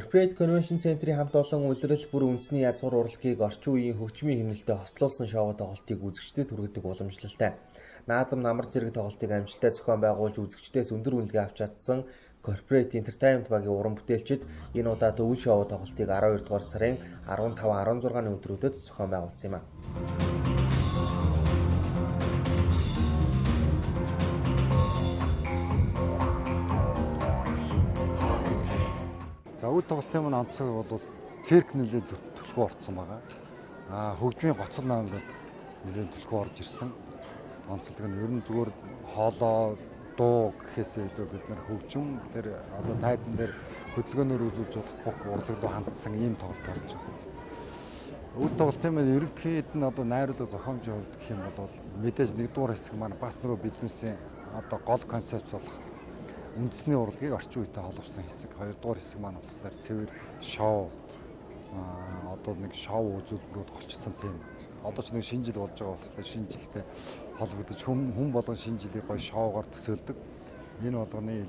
Corporate Convention Center-ийн хамт олон улирал бүр үндэсний язгуур урлагийг орчин үеийн хөгжмийн хэмнэлтэд хослуулсан шоу тоглолтыг үзэгчдэд хүргэдэг уламжлалтай. Наадам намар зэрэг тоглолтыг амжилттай зохион байгуулж үзэгчдээс өндөр үнэлгээ авч чадсан Corporate Entertainment багийн уран бүтээлчид энэ удаа өвөл шоу тоглолтыг 12 дугаар сарын 15-16-ны өдрүүдэд зохион байгуулсан юм а. За үйл тоглолтын маань онцгой бол цирк нэлээд төлхөө орцсон байгаа. Хөгжмийн гоцол ном гэдэг нэлээд төлхөө орж ирсэн. Онцлог нь ер нь зүгээр хоолоо, дуу гэхээсээ илүү бид нар хөгжим дээр одоо тайзан дээр хөдөлгөөнөөр үзүүлж болох бүх урлаг руу хандсан ийм тоглолт болж байгаа. Үйл тоглолтын маань ерөнхийд нь одоо найруулга зохиомжийн хувьд гэх юм бол мэдээж нэгдүгээр хэсэг маань бас нөгөө биднээсээ одоо гол концепц болох үндэсний урлагийг орчин үетэй холбосон хэсэг. Хоёрдугаар хэсэг маань болохоор цэвэр шоу. Одоо нэг шоу үзүүлбэрүүд голчсон тийм. Одоо ч нэг шинэ жил болж байгаа болохоор шинэ жилтэй холбогдож хүн болгон шинэ жилийг гоё шоугаар төсөөлдөг. Энэ болгоны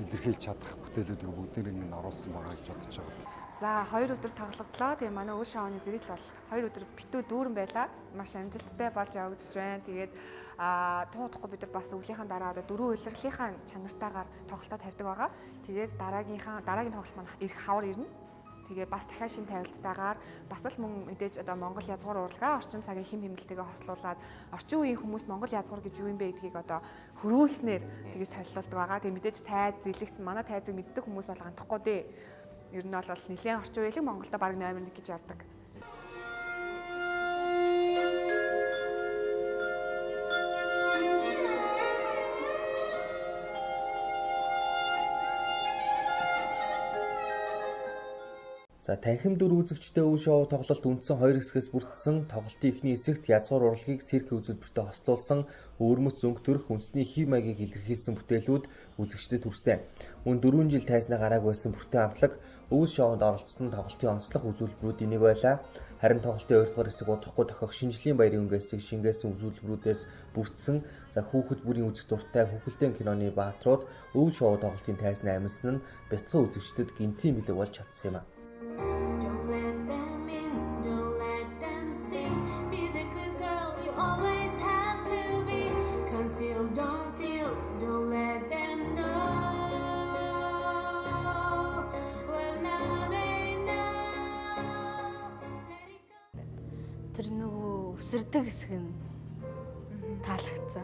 илэрхийлж чадах бүтээлүүдийг бүгдийг нь оруулсан байгаа гэж бодож байгаа. За 2 өдөр тоглогдлоо. Тэгээ манай үйл шоуны зэрэгл бол 2 өдөр битүү дүүрэн байла. Маш амжилттай болж явагдаж байна. Тэгээд туудахгүй бид нар бас өвлийнхаа дараа одоо дөрөв улирлынхаа чанартаагаар тоглолтоо тавьдаг байгаа. Тэгээд дараагийн тоглолт маань ирэх хавар ирнэ. Тэгээ бас дахиад шинэ тавилттайгаар бас л мөн мэдээж одоо Монгол язгуур урлагаа орчин цагийн хэм хэмнэлтэйгээ хослуулад орчин үеийн хүмүүс Монгол язгуур гэж юу юм бэ гэдгийг одоо хөрүүлснээр тэгж танилцуулдаг байгаа. Тэгээ мэдээж тайз дэлгэц манай тайзыг мэддэг хүмүүс бол андахгүй дээ. Ер нь бол нэлээд орчин үеийн Монголда баг номер 1 гэж явдаг. За танхим дүр үзэгчтэй үйл шоу тоглолт үндсэн 2 хэсгээс бүрдсэн. Тоглолтын эхний хэсэгт язгуур урлагийг цирк үзүүлбэртэй хослуулсан өвөрмөц зөнгө төрх үндэсний хэв маягийг илэрхийлсэн бүтээлүүд үзэгчдэд хүрсэн. Мөн 4 жил тайзнаа гарааг байсан бүртэн амтлаг өвөл шоунд оролцсон тоглолтын онцлог үзүүлбэрүүд энийг байлаа. Харин тоглолтын 2 дугаар хэсэг удахгүй дохих шинжлэлийн баярын өнгөөсийг шингээсэн үзүүлбэрүүдээс бүрдсэн. За хүүхэд бүрийн үзэх дуртай хүүхэлдэйн киноны баатрууд өвөл шоу тоглолтын тайзнаа амилсан нь бяцхан үзэгчдэд гинтийн бэлэг болж чадсан юм а. Тэр нөгөө өсөрдөг хэсэг нь таалагдсан.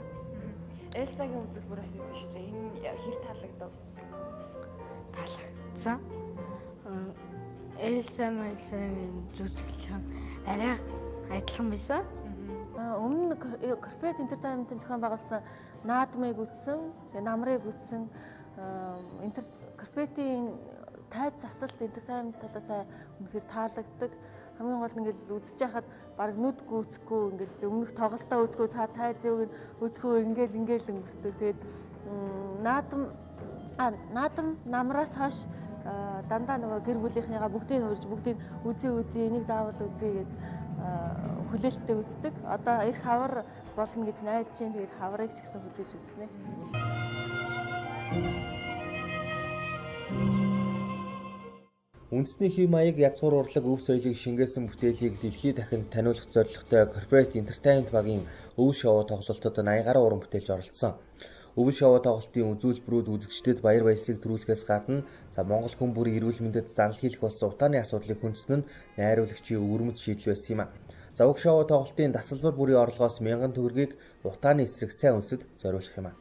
Элсагийн үзүүлбэрээс байсан шүү дээ. Энэ хэр таалагдав? Таалагдсан. Элсагийн жүжиглэн арай адилхан байсан. Өмнө Corporate Entertainment-ийн зохион байгуулсан наадмыг үзсэн, намрыг үзсэн, Corporate-ийн тайз засалт entertainment талаас үнэхээр таалагддаг. Хамгийн гол нь ингээл үзэж байхад баг нүд гүйцэхгүй ингээл өмнөх тоглолтоо үзэхгүй цаа тайзыг үзэхгүй ингээл өнгөрцөг. Тэгээд наадам намраас хойш дандаа нөгөө гэр бүлийнхнийгаа бүгдийг урьж бүгдийг үзье энийг заавал үзье гэд хүлээлттэй үздэг. Одоо эх хавар болно гэж найдаж чинь тэгээд хаврыг ч гэсэн хүлээж үзнэ. Үндэсний хэв маяг язгуур урлаг өв соёлыг шингээсэн бүтээлийг дэлхийд дахинд таниулах зорилготой Corporate Entertainment багийн өвөл шоу тоглолтод 80 гаруй уран бүтээлч оролцсон. Өвөл шоу тоглолтын үзүүлбэрүүд үзэгчдэд баяр баясгалыг төрүүлэхээс гадна Монгол хүн бүрийн эрүүл мэндэд занал хийх болсон утааны асуудлыг хүндэсэн нь найруулагчийн өвөрмөц шийдэл байсан юм а. Уг шоу тоглолтын дасалбар бүрийн орлогоос 1000 төгрөгийг утааны эсрэг сайн үндэд зориулах юм а.